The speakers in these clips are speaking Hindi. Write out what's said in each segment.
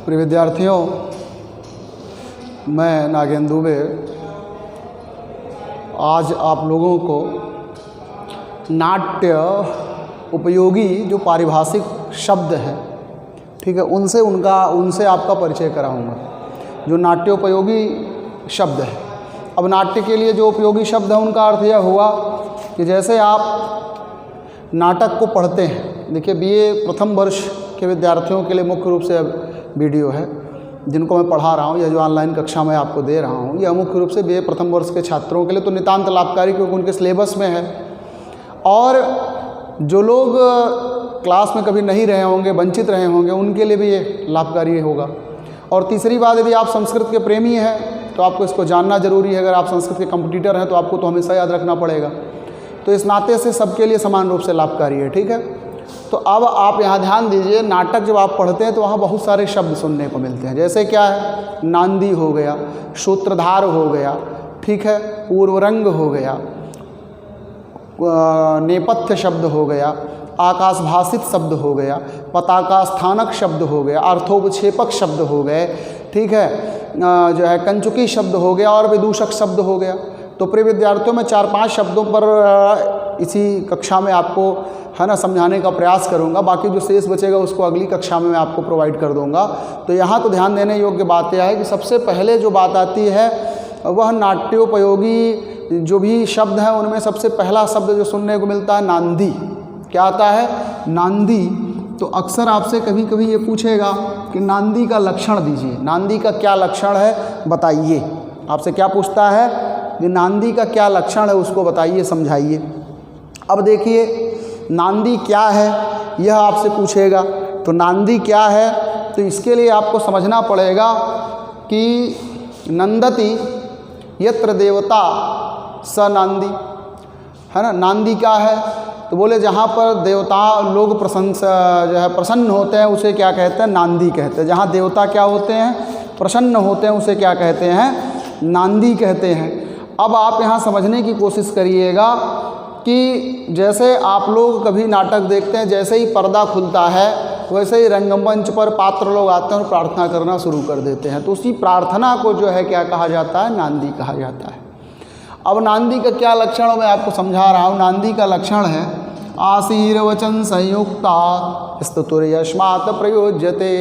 प्रिय विद्यार्थियों, मैं नागेंद्र दुबे आज आप लोगों को नाट्य उपयोगी जो पारिभाषिक शब्द हैं, ठीक है, उनसे आपका परिचय कराऊंगा। जो नाट्योपयोगी शब्द है, अब नाट्य के लिए जो उपयोगी शब्द है उनका अर्थ यह हुआ कि जैसे आप नाटक को पढ़ते हैं। देखिए, बीए प्रथम वर्ष के विद्यार्थियों के लिए मुख्य रूप से वीडियो है जिनको मैं पढ़ा रहा हूँ, या जो ऑनलाइन कक्षा मैं आपको दे रहा हूँ, यह मुख्य रूप से बीए प्रथम वर्ष के छात्रों के लिए तो नितांत लाभकारी, क्योंकि उनके सिलेबस में है। और जो लोग क्लास में कभी नहीं रहे होंगे, वंचित रहे होंगे, उनके लिए भी ये लाभकारी होगा। और तीसरी बात, यदि आप संस्कृत के प्रेमी हैं तो आपको इसको जानना जरूरी है। अगर आप संस्कृत के कंपटीटर हैं तो आपको तो हमेशा याद रखना पड़ेगा। तो इस नाते से सबके लिए समान रूप से लाभकारी है, ठीक है। तो अब आप यहाँ ध्यान दीजिए, नाटक जब आप पढ़ते हैं तो वहाँ बहुत सारे शब्द सुनने को मिलते हैं। जैसे क्या है, नांदी हो गया, सूत्रधार हो गया, ठीक है, पूर्वरंग हो गया, नेपथ्य शब्द हो गया, आकाशभाषित शब्द हो गया, पताका स्थानक शब्द हो गया, अर्थोपक्षेपक शब्द हो गए, ठीक है, जो है कंचुकी शब्द हो गया और विदूषक शब्द हो गया। तो प्रिय विद्यार्थियों, मैं 4-5 शब्दों पर इसी कक्षा में आपको है ना समझाने का प्रयास करूंगा। बाकी जो शेष बचेगा उसको अगली कक्षा में मैं आपको प्रोवाइड कर दूंगा। तो यहाँ तो ध्यान देने योग्य बात यह है कि सबसे पहले जो बात आती है वह नाट्योपयोगी जो भी शब्द हैं उनमें सबसे पहला शब्द जो सुनने को मिलता है नांदी। क्या आता है? नांदी। तो अक्सर आपसे कभी कभी ये पूछेगा कि नांदी का लक्षण दीजिए, नांदी का क्या लक्षण है बताइए। आपसे क्या पूछता है कि नांदी का क्या लक्षण है, उसको बताइए, समझाइए। अब देखिए, नांदी क्या है यह आपसे पूछेगा। तो नांदी क्या है, तो इसके लिए आपको समझना पड़ेगा कि नंदति यत्र देवता स नांदी, है ना। नांदी क्या है, तो बोले जहाँ पर देवता लोग प्रसन्न होते हैं उसे क्या कहते हैं? नांदी कहते हैं। जहाँ देवता क्या होते हैं? प्रसन्न होते हैं, उसे क्या कहते हैं? नांदी कहते हैं। अब आप यहाँ समझने की कोशिश करिएगा कि जैसे आप लोग कभी नाटक देखते हैं, जैसे ही पर्दा खुलता है वैसे ही रंगमंच पर पात्र लोग आते हैं और प्रार्थना करना शुरू कर देते हैं। तो उसी प्रार्थना को जो है क्या कहा जाता है? नांदी कहा जाता है। अब नांदी का क्या लक्षण मैं आपको समझा रहा हूँ। नांदी का लक्षण है आशीर्वचन संयुक्ता स्तुतिर्यस्मात् प्रयोज्यते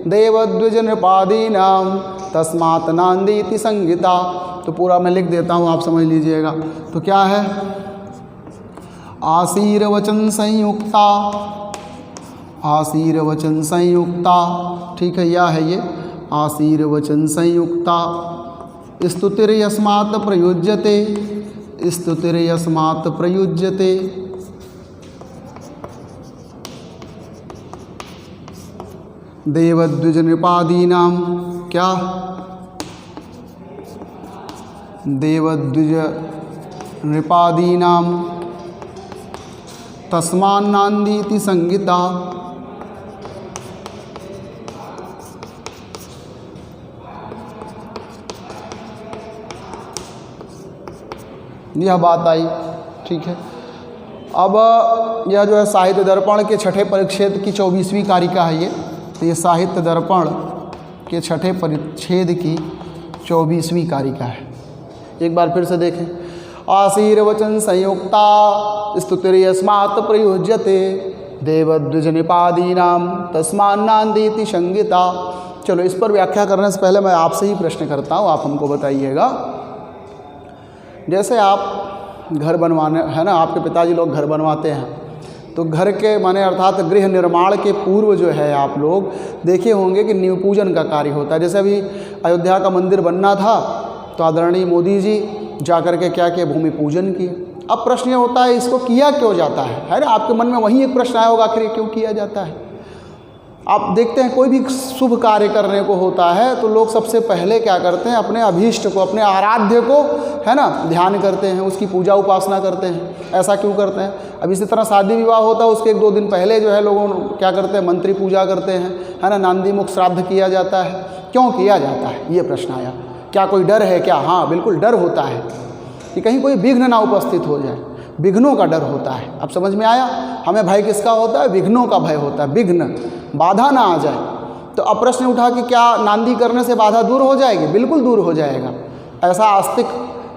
देवद्विज नृपादीनां तस्मात् नांदीति संगीता। तो पूरा मैं लिख देता हूँ, आप समझ लीजिएगा। तो क्या है? आशीर्वचन संयुक्ता, आशीर्वचन संयुक्ता, ठीक है, यह है ये आशीर्वचन संयुक्ता। स्तुतिर्यस्मात् प्रयुज्यते, स्तुतिर्यस्मात् प्रयुज्यते, देवद्विज नृपादीनां, क्या? देवद्विज नृपादीनां तस्मान्नांदीति संगीता। यह बात आई, ठीक है। अब यह जो है साहित्य दर्पण के छठे परिच्छेद की 24वीं कारिका है ये। तो ये साहित्य दर्पण के छठे परिच्छेद की 24वीं कारिका है। एक बार फिर से देखें, आशीर्वचन संयुक्ता स्तुतिर्यस्मात् प्रयुज्यते देवद्विज नृपादीनां तस्मान्नांदीति संगीता। चलो, इस पर व्याख्या करने से पहले मैं आपसे ही प्रश्न करता हूँ, आप हमको बताइएगा। जैसे आप घर बनवाने, है ना, आपके पिताजी लोग घर बनवाते हैं, तो घर के माने अर्थात गृह निर्माण के पूर्व जो है आप लोग देखे होंगे कि नींव पूजन का कार्य होता है। जैसे अभी अयोध्या का मंदिर बनना था तो आदरणीय मोदी जी जाकर के क्या किए? भूमि पूजन किए। अब प्रश्न ये होता है, इसको किया क्यों जाता है ना। आपके मन में वही एक प्रश्न आया होगा, आखिर ये क्यों किया जाता है। आप देखते हैं कोई भी शुभ कार्य करने को होता है तो लोग सबसे पहले क्या करते हैं? अपने अभीष्ट को, अपने आराध्य को, है ना, ध्यान करते हैं, उसकी पूजा उपासना करते हैं। ऐसा क्यों करते हैं? अब इसी तरह शादी विवाह होता है, उसके 1-2 दिन पहले जो है लोगों क्या करते हैं? मंत्री पूजा करते हैं, है ना, नांदी मुख श्राद्ध किया जाता है। क्यों किया जाता है? ये प्रश्न आया। क्या कोई डर है क्या? हाँ, बिल्कुल डर होता है कि कहीं कोई विघ्न ना उपस्थित हो जाए। विघ्नों का डर होता है। अब समझ में आया? हमें भय किसका होता है? विघ्नों का भय होता है। विघ्न, बाधा ना आ जाए, तो अब प्रश्न उठा कि क्या नांदी करने से बाधा दूर हो जाएगी? बिल्कुल दूर हो जाएगा। ऐसा आस्तिक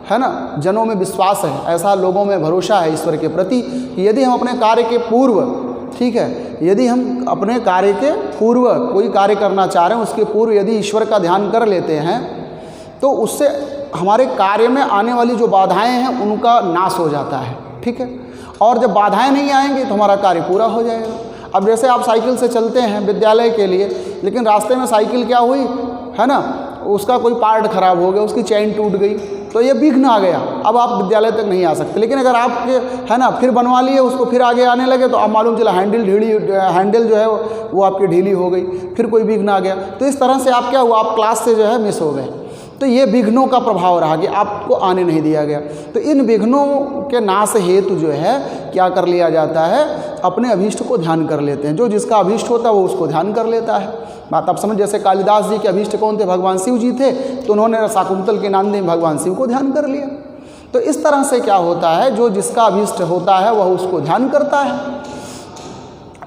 है ना जनों में विश्वास है, ऐसा लोगों में भरोसा है ईश्वर के प्रति कि यदि हम अपने कार्य के पूर्व, ठीक है, यदि हम अपने कार्य के पूर्व कोई कार्य करना चाह रहे हैं, उसके पूर्व यदि ईश्वर का ध्यान कर लेते हैं तो उससे हमारे कार्य में आने वाली जो बाधाएं हैं उनका नाश हो जाता है, ठीक है। और जब बाधाएं नहीं आएंगी तो हमारा कार्य पूरा हो जाएगा। अब जैसे आप साइकिल से चलते हैं विद्यालय के लिए, लेकिन रास्ते में साइकिल क्या हुई है ना, उसका कोई पार्ट खराब हो गया, उसकी चैन टूट गई, तो ये विघ्न आ गया, अब आप विद्यालय तक नहीं आ सकते। लेकिन अगर आपके है ना फिर बनवा लिए उसको, फिर आगे आने लगे, तो आप मालूम चला हैंडल जो है वो आपकी ढीली हो गई, फिर कोई विघ्न आ गया। तो इस तरह से आप क्या हुआ, आप क्लास से जो है मिस हो गए। तो ये विघ्नों का प्रभाव रहा कि आपको आने नहीं दिया गया। तो इन विघ्नों के नाश हेतु जो है क्या कर लिया जाता है, अपने अभीष्ट को ध्यान कर लेते हैं। जो जिसका अभीष्ट होता है वो उसको ध्यान कर लेता है। बात आप समझ, जैसे कालिदास जी के अभीष्ट कौन थे? भगवान शिव जी थे, तो उन्होंने शाकुंतल के नांदी में भगवान शिव को ध्यान कर लिया। तो इस तरह से क्या होता है, जो जिसका अभीष्ट होता है वह उसको ध्यान करता है।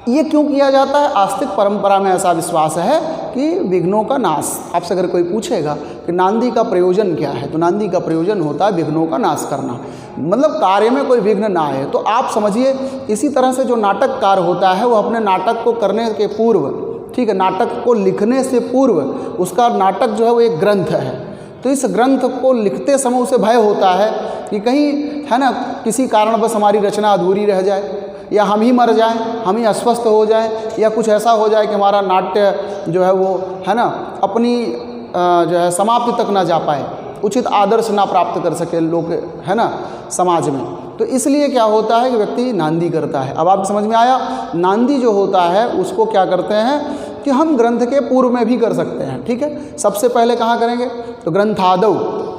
ये क्यों किया जाता है? आस्तिक परंपरा में ऐसा विश्वास है कि विघ्नों का नाश। आपसे अगर कोई पूछेगा कि नांदी का प्रयोजन क्या है, तो नांदी का प्रयोजन होता है विघ्नों का नाश करना, मतलब कार्य में कोई विघ्न ना आए। तो आप समझिए, इसी तरह से जो नाटककार होता है वो अपने नाटक को करने के पूर्व, ठीक है, नाटक को लिखने से पूर्व उसका नाटक जो है वो एक ग्रंथ है। तो इस ग्रंथ को लिखते समय उसे भय होता है कि कहीं है ना किसी कारणवश हमारी रचना अधूरी रह जाए, या हम ही मर जाएं, हम ही अस्वस्थ हो जाएं, या कुछ ऐसा हो जाए कि हमारा नाट्य जो है वो है ना अपनी जो है समाप्ति तक ना जा पाए, उचित आदर्श ना प्राप्त कर सके लोग, है ना, समाज में। तो इसलिए क्या होता है कि व्यक्ति नांदी करता है। अब आपको समझ में आया, नांदी जो होता है उसको क्या करते हैं कि हम ग्रंथ के पूर्व में भी कर सकते हैं, ठीक है। सबसे पहले कहाँ करेंगे? तो ग्रंथादौ,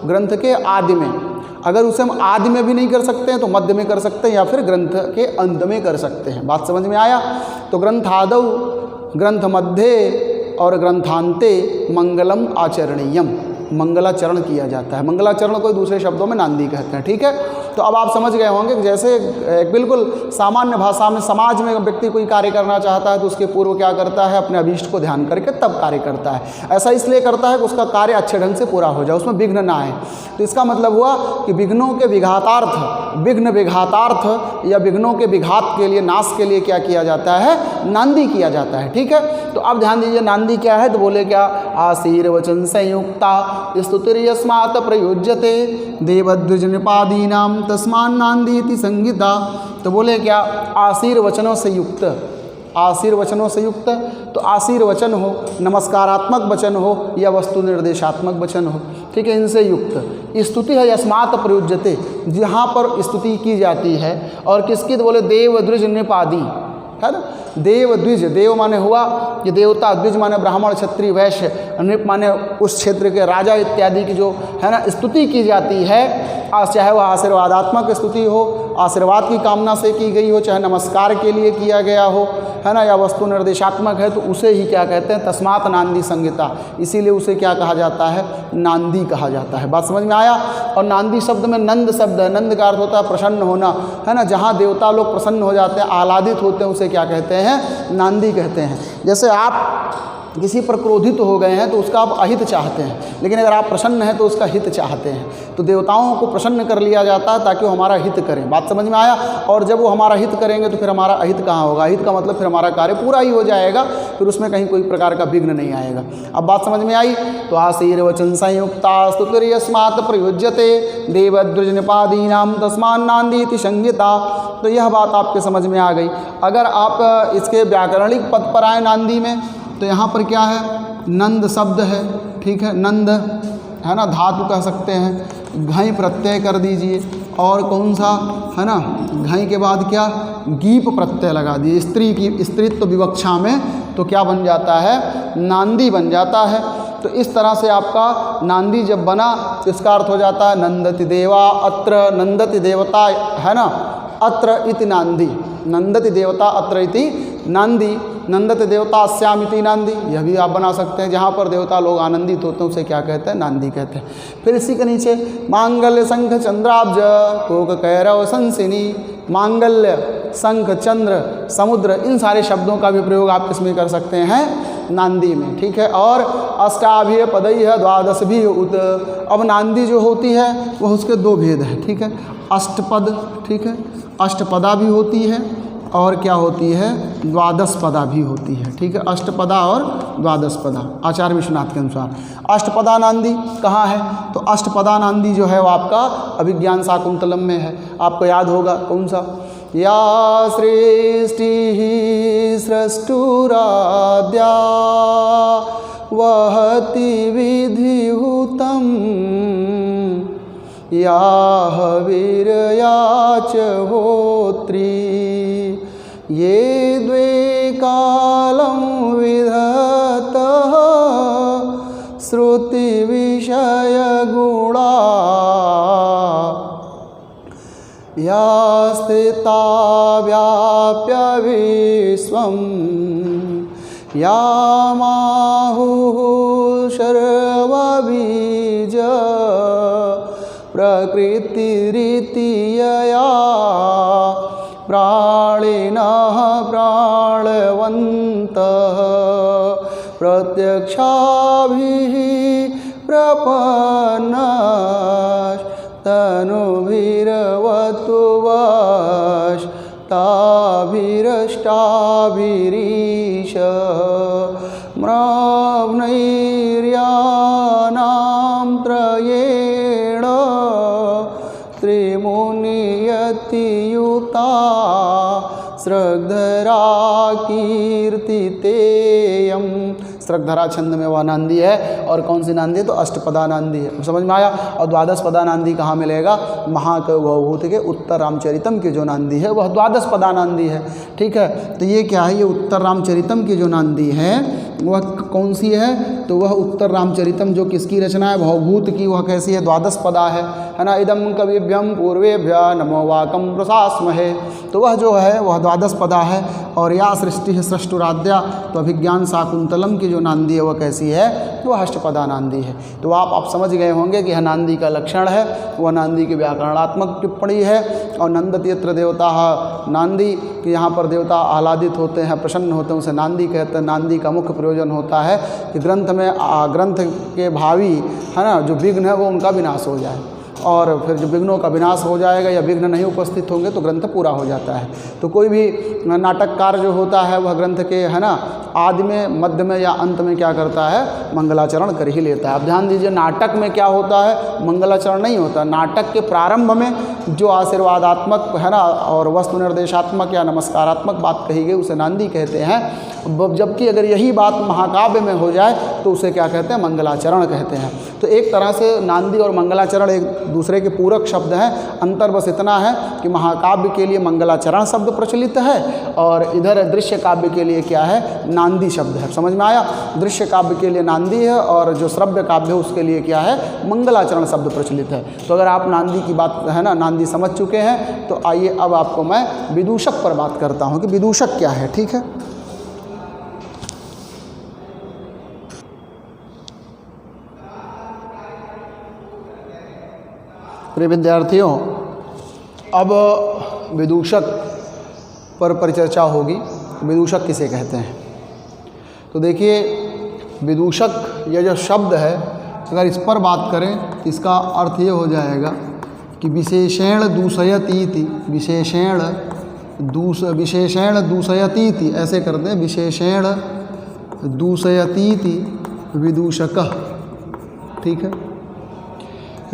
ग्रंथ के आदि में। अगर उसे हम आदि में भी नहीं कर सकते हैं तो मध्य में कर सकते हैं, या फिर ग्रंथ के अंत में कर सकते हैं। बात समझ में आया? तो ग्रंथादौ, ग्रंथ मध्य और ग्रंथांते मंगलम आचरणीयम, मंगलाचरण किया जाता है। मंगलाचरण को दूसरे शब्दों में नांदी कहते हैं, ठीक है। तो अब आप समझ गए होंगे कि जैसे एक बिल्कुल सामान्य भाषा में समाज में व्यक्ति कोई कार्य करना चाहता है तो उसके पूर्व क्या करता है, अपने अभीष्ट को ध्यान करके तब कार्य करता है। ऐसा इसलिए करता है कि उसका कार्य अच्छे ढंग से पूरा हो जाए, उसमें विघ्न ना आए। तो इसका मतलब हुआ कि विघ्नों के विघातार्थ, विघ्न विघातार्थ या विघ्नों के विघात के लिए, नाश के लिए क्या किया जाता है? नांदी किया जाता है, ठीक है। तो अब ध्यान दीजिए, नांदी क्या है? तो बोले क्या? आशीर्वचन संयुक्ता स्तुतिर्यस्मात् प्रयुज्यते देवद्विज नृपादीनां तस्मान् नांदी इति संहिता। तो बोले क्या? आशीर्वचनों से युक्त, आशीर्वचनों से युक्त। तो आशीर्वचन हो, नमस्कारात्मक वचन हो या वस्तु निर्देशात्मक वचन हो, ठीक है, इनसे युक्त। स्तुति है यस्मात् प्रयुज्यते, जहाँ पर स्तुति की जाती है। और किसकी? तो बोले देव द्विज नृपादि, है ना। देव द्विज, देव माने हुआ ये देवता, द्विज माने ब्राह्मण क्षत्रिय वैश्य, नृप माने उस क्षेत्र के राजा इत्यादि की जो है ना स्तुति की जाती है, चाहे वह आशीर्वादात्मक स्तुति हो, आशीर्वाद की कामना से की गई हो, चाहे नमस्कार के लिए किया गया हो, है ना, या वस्तु निर्देशात्मक है, तो उसे ही क्या कहते हैं? तस्मात् नांदी संहिता। इसीलिए उसे क्या कहा जाता है? नांदी कहा जाता है। बात समझ में आया? और नांदी शब्द में नंद शब्द है। नंद का अर्थ होता है प्रसन्न होना, है ना। जहाँ देवता लोग प्रसन्न हो जाते हैं, आह्लादित होते हैं, उसे क्या कहते हैं? नांदी कहते हैं। जैसे आप किसी पर क्रोधित हो गए हैं तो उसका आप अहित चाहते हैं, लेकिन अगर आप प्रसन्न हैं तो उसका हित चाहते हैं। तो देवताओं को प्रसन्न कर लिया जाता है ताकि वो हमारा हित करें। बात समझ में आया? और जब वो हमारा हित करेंगे तो फिर हमारा अहित कहाँ होगा? अहित का मतलब फिर हमारा कार्य पूरा ही हो जाएगा, फिर उसमें कहीं कोई प्रकार का विघ्न नहीं आएगा। अब बात समझ में आई? तो आशीर्वचन संयुक्ता स्तुतिर्यस्मात् प्रयुज्यते देवद्विज नृपादीनां तस्मान् नांदी इति संहिता। तो यह बात आपके समझ में आ गई। अगर आप इसके व्याकरणिक पद पर आए नांदी में, तो यहाँ पर क्या है? नंद शब्द है, ठीक है, नंद है ना, धातु कह सकते हैं। घई प्रत्यय कर दीजिए, और कौन सा है ना, घई के बाद क्या? गीप प्रत्यय लगा दिए। स्त्री की स्त्रीत्व विवक्षा में तो क्या बन जाता है? नांदी बन जाता है। तो इस तरह से आपका नांदी जब बना तो इसका अर्थ हो जाता है नंदति देवा अत्र, नंदति देवता, है ना, अत्र इति नांदी, नंदति देवता अत्र इति नांदी, नंदति देवता श्यामिति नांदी। यह भी आप बना सकते हैं। जहाँ पर देवता लोग आनंदित होते हैं उसे क्या कहते हैं? नांदी कहते हैं। फिर इसी के नीचे मांगल्य शंख चंद्राब्ज कोक कैरव संसिनी, मांगल्य, शंख, चंद्र, समुद्र, इन सारे शब्दों का भी प्रयोग आप किसमें कर सकते हैं? नांदी में, ठीक है। और अष्टाभिय पदई है द्वादश भी उत। अब नांदी जो होती है वह उसके दो भेद है, ठीक है। अष्टपद, ठीक है, अष्टपदा भी होती है और क्या होती है, द्वादश पदा भी होती है, ठीक है। अष्टपदा और द्वादश पदा आचार्य विश्वनाथ के अनुसार। अष्टपदा नांदी कहाँ है, तो अष्टपदा नांदी जो है वो आपका अभिज्ञान शाकुंतलम में है। आपको याद होगा कौन सा, या सृष्टि सृष्टुराद्या वहति विधिहुतम या हविर्या च होत्री ये द्वे कालं विधतः श्रुति विषय गुणा या स्थिता व्याप्य विश्वं या माहुः सर्वबीज प्रकृतिरितियया प्राणिनः प्राणवन्तः प्रत्यक्षाभिः प्रपन्नस्तनुभिरवतु वष्टाभिरष्टाभिरीश म्रवनैर्यानां त्रयेण त्रिमुनियतियुता स्रग्धरा कीर्तितेयम। स्रग्धरा छंद में वह नांदी है। और कौन सी नांदी है, तो अष्टपदा नांदी है, समझ में आया। और द्वादश पदा नांदी कहाँ मिलेगा, महाकवभूत के उत्तर रामचरितम की जो नांदी है वह द्वादश पदा नांदी है, ठीक है। तो ये क्या है, ये उत्तर रामचरितम की जो नांदी है वह कौन सी है, तो वह उत्तर रामचरितम जो किसकी रचना है, भवभूत की, वह कैसी है, द्वादश पदा है ना। इदम कविभ्यम पूर्वेभ्य नमो वाकम प्रशास्महे, तो वह जो है वह द्वादश पदा है। और या सृष्टि है सृष्टुराद्या, तो अभिज्ञान शाकुंतलम की जो नांदी है वह कैसी है, वह अष्टपदा नांदी है। तो आप समझ गए होंगे कि यह नांदी का लक्षण है, वह नांदी की व्याकरणात्मक टिप्पणी है। और नंदति यत्र देवता नांदी, कि यहाँ पर देवता आह्लादित होते हैं, प्रसन्न होते हैं, उसे नांदी कहते हैं। नांदी का मुख्य प्रयोजन होता है कि ग्रंथ के भावी है ना जो विघ्न है वो उनका विनाश हो जाए, और फिर जब विघ्नों का विनाश हो जाएगा या विघ्न नहीं उपस्थित होंगे तो ग्रंथ पूरा हो जाता है। तो कोई भी नाटककार जो होता है वह ग्रंथ के है ना आदि में, मध्य में या अंत में क्या करता है, मंगलाचरण कर ही लेता है। अब ध्यान दीजिए, नाटक में क्या होता है, मंगलाचरण नहीं होता। नाटक के प्रारंभ में जो आशीर्वादात्मक है ना और वस्तु निर्देशात्मक या नमस्कारात्मक बात कही गई उसे नांदी कहते हैं। जबकि अगर यही बात महाकाव्य में हो जाए तो उसे क्या कहते हैं, मंगलाचरण कहते हैं। तो एक तरह से नांदी और मंगलाचरण एक दूसरे के पूरक शब्द हैं। अंतर बस इतना है कि महाकाव्य के लिए मंगलाचरण शब्द प्रचलित है और इधर दृश्य काव्य के लिए क्या है, नांदी शब्द है। समझ में आया, दृश्य काव्य के लिए नांदी है और जो श्रव्य काव्य है उसके लिए क्या है, मंगलाचरण शब्द प्रचलित है। तो अगर आप नांदी की बात है ना नांदी समझ चुके हैं तो आइए अब आपको मैं विदूषक पर बात करता हूँ कि विदूषक क्या है, ठीक है। प्रिय विद्यार्थियों, अब विदूषक पर परिचर्चा होगी। विदूषक किसे कहते हैं, तो देखिए विदूषक यह जो शब्द है अगर इस पर बात करें तो इसका अर्थ ये हो जाएगा कि विशेषेण दूषयतीति, विशेषेण दूषयतीति, ऐसे करते हैं, विशेषेण दूषयतीति विदूषकः, ठीक है।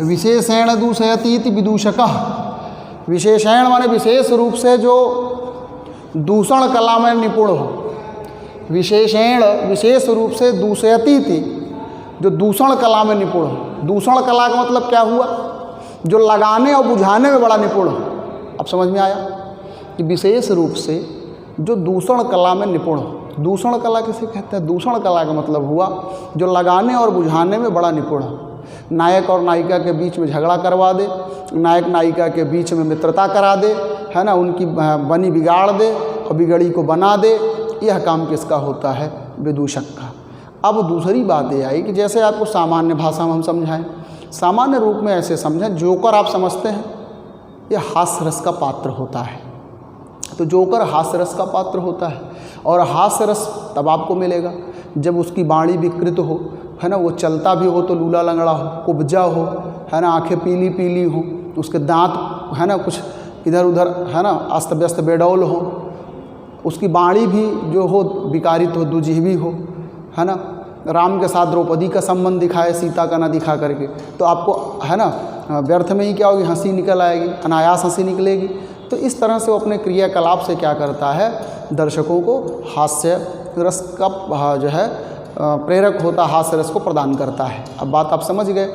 विशेषेण दूषयतीति विदूषकः, विशेषण माने विशेष रूप से जो दूषण कला में निपुण हो। विशेषण विशेष रूप से दूषयतीति, जो दूषण कला में निपुण हो। दूषण कला का मतलब क्या हुआ, जो लगाने और बुझाने में बड़ा निपुण हो। अब समझ में आया कि विशेष रूप से जो दूषण कला में निपुण हो। दूषण कला किसे कहते हैं, दूषण कला का मतलब हुआ जो लगाने और बुझाने में बड़ा निपुण हो। नायक और नायिका के बीच में झगड़ा करवा दे, नायक नायिका के बीच में मित्रता करा दे, है ना, उनकी बनी बिगाड़ दे और बिगड़ी को बना दे, यह काम किसका होता है, विदूषक का। अब दूसरी बात ये आई कि जैसे आपको सामान्य भाषा में हम समझाएं, सामान्य रूप में ऐसे समझें, जोकर आप समझते हैं, यह हास्य रस का पात्र होता है। तो जोकर हास्य रस का पात्र होता है, और हास्य रस तब आपको मिलेगा जब उसकी वाणी विकृत हो, है ना, वो चलता भी हो तो लूला लंगड़ा हो, कुब्जा हो, है ना, आंखें पीली पीली हो, उसके दांत, है ना, कुछ इधर उधर, है ना, अस्त व्यस्त बेडौल हो, उसकी वाणी भी जो हो विकारित हो, दुजीवी हो, है ना, राम के साथ द्रौपदी का संबंध दिखाए सीता का ना दिखा करके, तो आपको, है ना, व्यर्थ में ही क्या होगी, हंसी निकल आएगी, अनायास हंसी निकलेगी। तो इस तरह से वो अपने क्रियाकलाप से क्या करता है, दर्शकों को हास्य रस का जो है प्रेरक होता, हास्य रस को प्रदान करता है। अब बात आप समझ गए।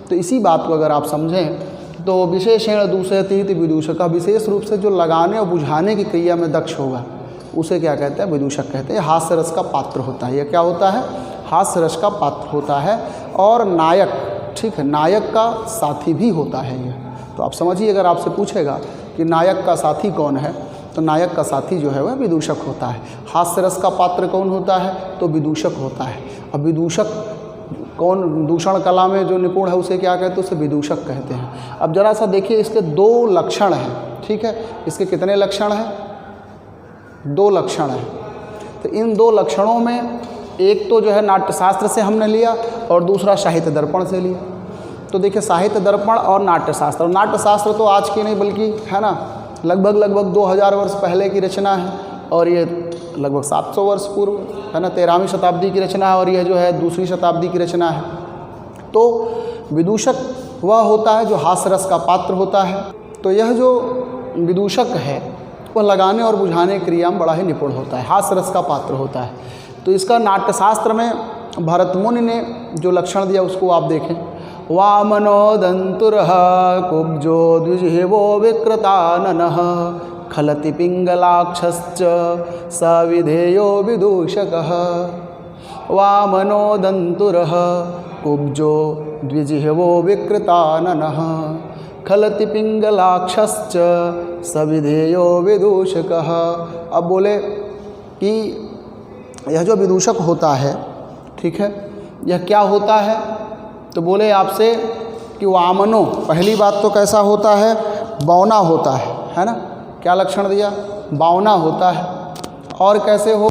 तो इसी बात को अगर आप समझें तो विशेषण दूषयति विदूषक, विशेष रूप से जो लगाने और बुझाने की क्रिया में दक्ष होगा उसे क्या कहते हैं, विदूषक कहते हैं। हास्य रस का पात्र होता है। यह क्या होता है, हास्य रस का पात्र होता है। और नायक, ठीक है, नायक का साथी भी होता है यह। तो आप समझिए, अगर आपसे पूछेगा कि नायक का साथी कौन है, तो नायक का साथी जो है वह विदूषक होता है। हास्य रस का पात्र कौन होता है, तो विदूषक होता है। अब विदूषक कौन, दूषण कला में जो निपुण है उसे क्या कहते हैं, उसे विदूषक कहते हैं। अब जरा सा देखिए, इसके 2 लक्षण हैं, ठीक है, इसके कितने लक्षण हैं, 2 लक्षण हैं। तो इन 2 लक्षणों में एक तो जो है नाट्यशास्त्र से हमने लिया और दूसरा साहित्य दर्पण से लिया। तो देखिए, साहित्य दर्पण और नाट्यशास्त्र, और नाट्यशास्त्र तो आज की नहीं बल्कि, है ना, लगभग 2000 वर्ष पहले की रचना है, और ये लगभग 700 वर्ष पूर्व, है ना, 13वीं शताब्दी की रचना है, और यह जो है 2री शताब्दी की रचना है। तो विदूषक वह होता है जो हास्य रस का पात्र होता है। तो यह जो विदूषक है वह लगाने और बुझाने क्रिया में बड़ा ही निपुण होता है, हास्य रस का पात्र होता है। तो इसका नाट्यशास्त्र में भरत मुनि ने जो लक्षण दिया उसको आप देखें। वामनो दंतुरः कुब्जो द्विजिह्वो विकृताननः खलति पिंगलाक्षश्च सविधेयो विदूषकः। वामनो दंतुरः कुब्जो द्विजिह्वो विकृताननः खलति पिंगलाक्षश्च सविधेयो विदूषकः। अब बोले कि यह जो विदूषक होता है, ठीक है, यह क्या होता है, तो बोले आपसे कि वामनो, पहली बात तो कैसा होता है, बौना होता है ना, क्या लक्षण दिया, बौना होता है। और कैसे हो,